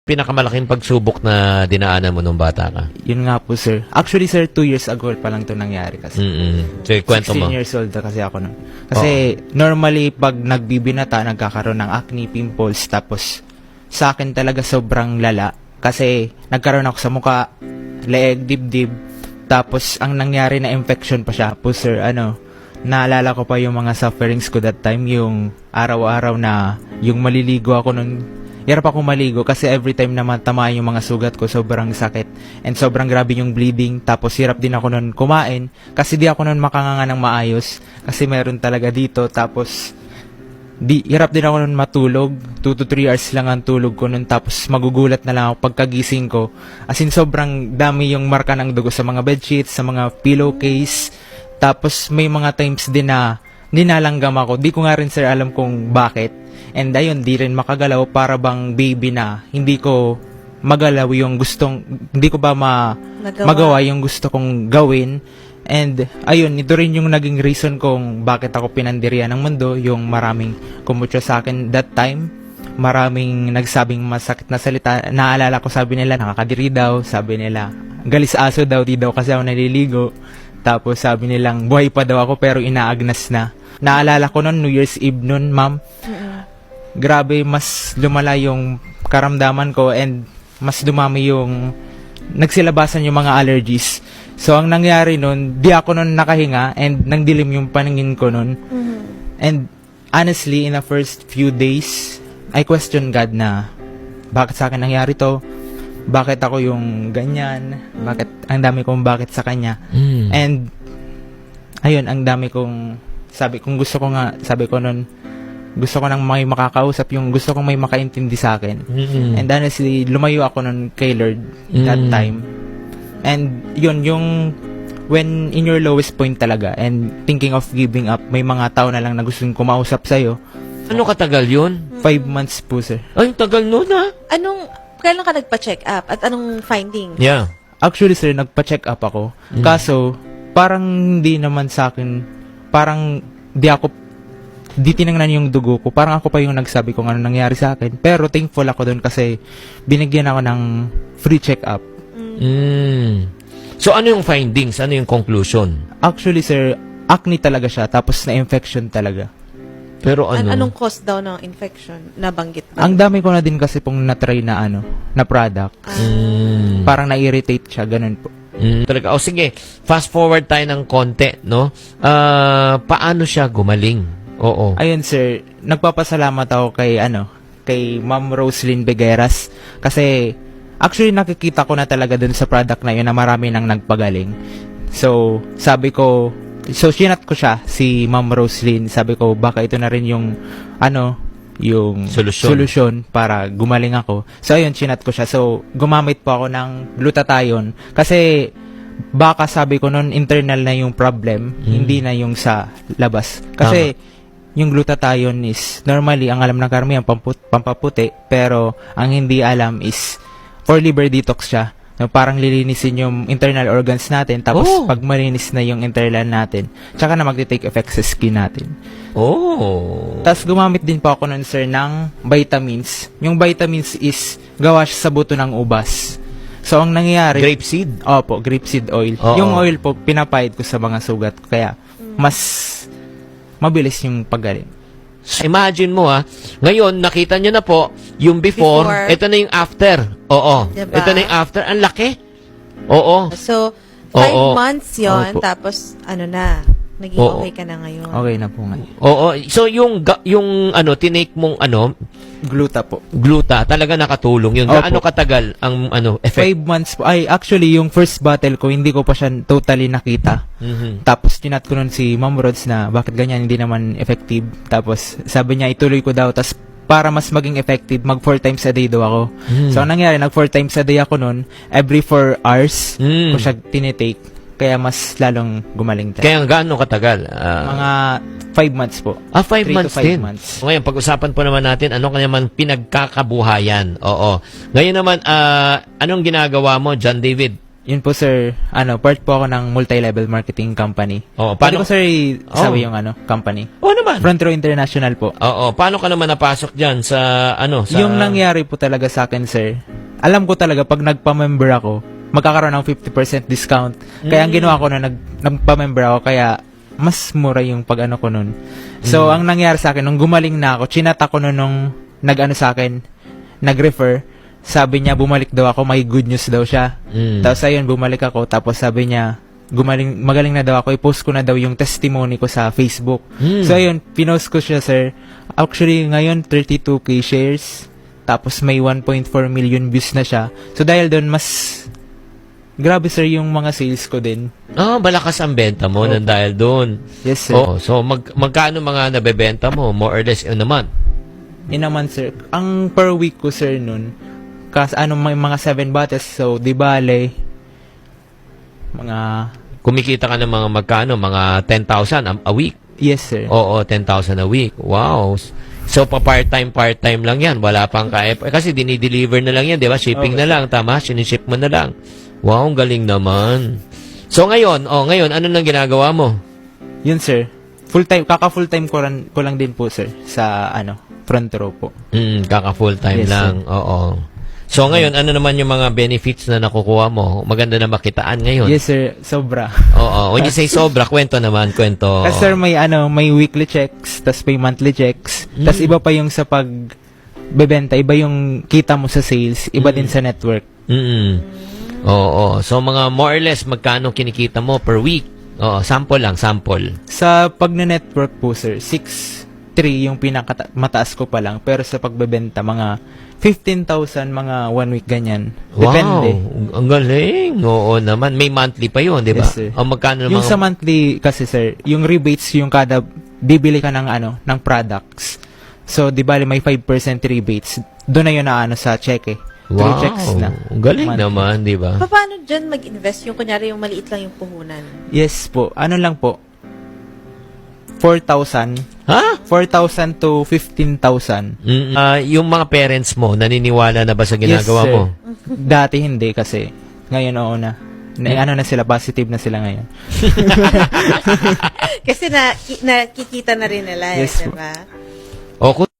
Pinakamalaking pagsubok na dinaanan mo nung bata ka? Yun nga po, sir. Actually, sir, 2 years ago pa lang ito nangyari kasi. So, kwento 16 mo. years old na kasi ako nun. Kasi, normally, pag nagbibinata, nagkakaroon ng acne, pimples, tapos, sa akin talaga sobrang lala. Kasi, nagkaroon ako sa muka, leeg, dibdib, tapos, ang nangyari na infection pa siya. Po, sir, naalala ko pa yung mga sufferings ko that time, yung araw-araw na, yung maliligo ako nun, hirap ako maligo kasi every time na matamaan yung mga sugat ko, sobrang sakit. And sobrang grabe yung bleeding. Tapos hirap din ako nun kumain kasi di ako nun makanganga ng maayos. Kasi meron talaga dito. Tapos hirap din ako nun matulog. 2 to 3 hours lang ang tulog ko nun. Tapos magugulat na lang ako pagkagising ko. As in sobrang dami yung marka ng dugo sa mga bedsheets, sa mga pillowcase. Tapos may mga times din na nilalanggam ako. Di ko nga rin, sir, alam kung bakit. And ayun, di rin makagalaw para bang baby na hindi ko magalaw yung gustong, hindi ko ba magawa yung gusto kong gawin. And ayun, ito rin yung naging reason kung bakit ako pinandirian ng mundo, yung maraming kumutyo sa akin that time. Maraming nagsabing masakit na salita. Naalala ko, sabi nila, nakakadiri daw. Sabi nila, galis aso daw, di daw kasi ako naliligo. Tapos sabi nilang, buhay pa daw ako pero inaagnas na. Naalala ko noon, New Year's Eve noon, ma'am. Grabe, mas lumala yung karamdaman ko and mas dumami yung nagsilabasan yung mga allergies. So, ang nangyari nun, di ako nun nakahinga and nangdilim yung paningin ko nun. And honestly, in the first few days, I question God na bakit sa akin nangyari to? Bakit ako yung ganyan? Bakit ang dami kong bakit sa kanya? And ayun, ang dami kong sabi ko nun, gusto ko nang may makakausap, yung gusto kong may makaintindi sa akin. And honestly, lumayo ako nun kay Lord that time. And yun, yung when in your lowest point talaga and thinking of giving up, may mga tao na lang na gustong kumausap sa'yo. Ano katagal yun? 5 months po, sir. Ay, tagal nun ha? Kailan ka nagpa-check up? At anong finding? Yeah. Actually, sir, nagpa-check up ako. Kaso, parang hindi naman sa akin, parang di tinangnan yung dugo ko. Parang ako pa yung nagsabi kung ano nangyari sa akin. Pero thankful ako doon kasi binigyan ako ng free check-up. So, ano yung findings? Ano yung conclusion? Actually, sir, acne talaga siya. Tapos na-infection talaga. Pero ano? Anong cause daw ng infection? Nabanggit ba? Ang dami ko na din kasi pong na-try na na product. Parang na-irritate siya. Ganun po. Talaga. O sige, fast forward tayo ng konti, no? Paano siya gumaling? Oo. Ayun, sir, nagpapasalamat ako kay Ma'am Roslyn Begueras kasi actually nakikita ko na talaga dun sa product na yun na marami nang nagpagaling. So, sinat ko siya, si Ma'am Roslyn, sabi ko baka ito na rin yung solusyon para gumaling ako. So, ayun, sinat ko siya. So, gumamit po ako ng glutathione kasi baka sabi ko nun internal na yung problem, hindi na yung sa labas. Kasi yung glutathione is normally ang alam ng karamihan pampaputi, pero ang hindi alam is for liver detox siya. So, parang lilinisin yung internal organs natin, tapos pag malinis na yung internal natin, tsaka na magti-take effect sa skin natin. Tapos gumamit din po ako nun, sir, ng vitamins. Yung vitamins is gawa siya sa buto ng ubas. So, ang nangyayari... Grapeseed? Opo, grapeseed oil. Yung oil po, pinapahid ko sa mga sugat ko. Kaya, mas mabilis yung paggaling. Imagine mo ngayon nakita nyo na po yung before. Ito na yung after. Oo. Diba? Ito na yung after. Ang laki. Oo. So, 5 months yon, tapos naging okay ka na ngayon. Okay na po ngayon. Oo. So yung tinake mong Gluta po. gluta, talaga nakatulong yun. Gaano katagal ang effect? 5 months po. Ay, actually, yung first bottle ko, hindi ko pa siya totally nakita. Tapos, tinat ko nun si Ma'am Rods na bakit ganyan, hindi naman effective. Tapos, sabi niya, ituloy ko daw. Tapos, para mas maging effective, mag 4 times a day daw ako. So, ang nangyari, nag 4 times a day ako nun. Every 4 hours ko siya tinitake. Kaya mas lalong gumaling tayo. Kaya gaano katagal? Mga 5 months po. 5 months 5 din. months. Ngayon, pag-usapan po naman natin, ano kanya man pinagkakabuhayan. Oo. Ngayon naman, anong ginagawa mo, John David? Yun po, sir, part po ako ng multi-level marketing company. Oo, Paano ko, sir, sabi yung company? Oo naman. Front Row International po. Oo, paano ka naman napasok dyan sa Yung nangyari po talaga sa akin, sir, alam ko talaga pag nagpa-member ako, magkakaroon ng 50% discount. Kaya ang ginawa ko na nagpa-member ako, kaya mas mura yung pag-ano ko nun. So, ang nangyari sa akin, nung gumaling na ako, chinata ko nun nung nag-ano sa akin, nag-refer, sabi niya, bumalik daw ako, may good news daw siya. Tapos ayun, bumalik ako, tapos sabi niya, magaling na daw ako, i-post ko na daw yung testimony ko sa Facebook. So ayun, pinost ko siya, sir. Actually, ngayon, 32k shares, tapos may 1.4 million views na siya. So dahil doon, mas grabe, sir, yung mga sales ko din. Malakas ang benta mo nang dahil doon. Yes, sir. So, magkano mga nabebenta mo? More or less, naman? Naman, sir. Ang per week ko, sir, nun, may mga 7 bottles, so, di bale, mga... Kumikita ka ng mga magkano? Mga 10,000 a week? Yes, sir. Oo, 10,000 a week. Wow. So, part-time lang yan. Wala pang kaya. Kasi dinideliver na lang yan, di ba? Shipping na lang. Tama? Siniship mo na lang. Wow, ang galing naman. So, ngayon, ano nang ginagawa mo? Yun, sir. Full-time, kaka-full-time ko lang din po, sir, sa, front row po. Kaka-full-time Yes, lang. Oo. So, ngayon, ano naman yung mga benefits na nakukuha mo? Maganda na makitaan ngayon. Yes, sir. Sobra. Oo. When you say sobra, kwento naman. Kwento. Kasi, sir, may weekly checks, tas may monthly checks, tas iba pa yung sa pagbebenta, iba yung kita mo sa sales, iba din sa network. Oo. So, mga more or less, magkano kinikita mo per week? Oo. Sample lang, sample. Sa pag-network po, sir, 6.3 yung mataas ko pa lang, pero sa pagbebenta, mga 15,000 mga 1 week ganyan. Depende. Wow, ang galing. Oo naman. May monthly pa yun, di ba? Yes, sir. Magkano Yung sa monthly kasi, sir, yung rebates yung kada bibili ka ng ng products. So, di ba may 5% rebates. Doon na yun na sa cheque. Wow, checks na. ang galing Monthly. naman, di ba? Paano dyan mag-invest? Yung kunyari, yung maliit lang yung puhunan. Yes po. Ano lang po? 4,000. Ha? 4,000 to 15,000. Yung mga parents mo, naniniwala na ba sa ginagawa Yes, sir. mo? Dati hindi kasi. Ngayon oo na. Ano na sila, positive na sila ngayon. Kasi nakikita na rin nila, Yes, diba? O, kung